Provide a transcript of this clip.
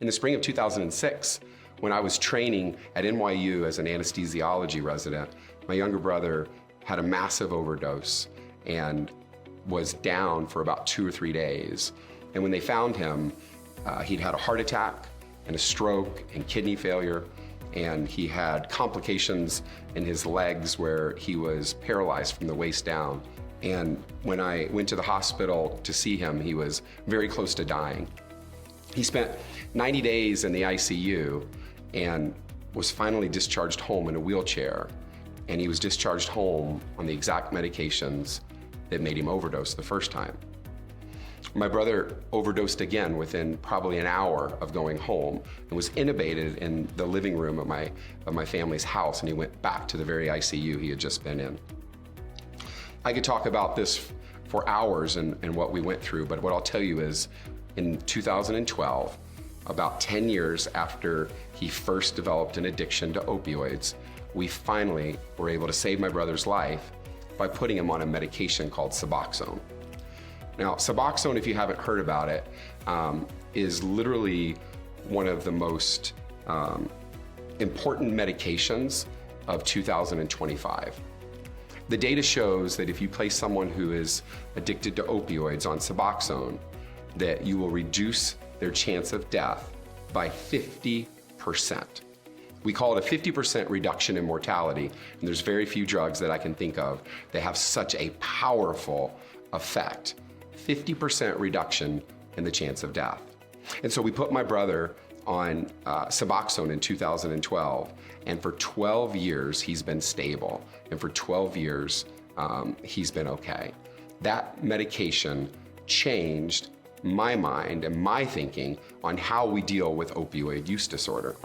In the spring of 2006, when I was training at NYU as an anesthesiology resident, my younger brother had a massive overdose and was down for about 2 or 3 days. And when they found him, he'd had a heart attack and a stroke and kidney failure, and he had complications in his legs where he was paralyzed from the waist down. And when I went to the hospital to see him, he was very close to dying. He spent 90 days in the ICU and was finally discharged home in a wheelchair. And he was discharged home on the exact medications that made him overdose the first time. My brother overdosed again within probably an hour of going home and was intubated in the living room of my family's house, and he went back to the very ICU he had just been in. I could talk about this for hours and what we went through, but what I'll tell you is in 2012, about 10 years after he first developed an addiction to opioids, we finally were able to save my brother's life by putting him on a medication called Suboxone. Now, Suboxone, if you haven't heard about it, is literally one of the most important medications of 2025. The data shows that if you place someone who is addicted to opioids on Suboxone, that you will reduce their chance of death by 50%. We call it a 50% reduction in mortality, and there's very few drugs that I can think of that have such a powerful effect. 50% reduction in the chance of death. And so we put my brother on Suboxone in 2012, and for 12 years he's been stable, and for 12 years he's been okay. That medication changed my mind and my thinking on how we deal with opioid use disorder.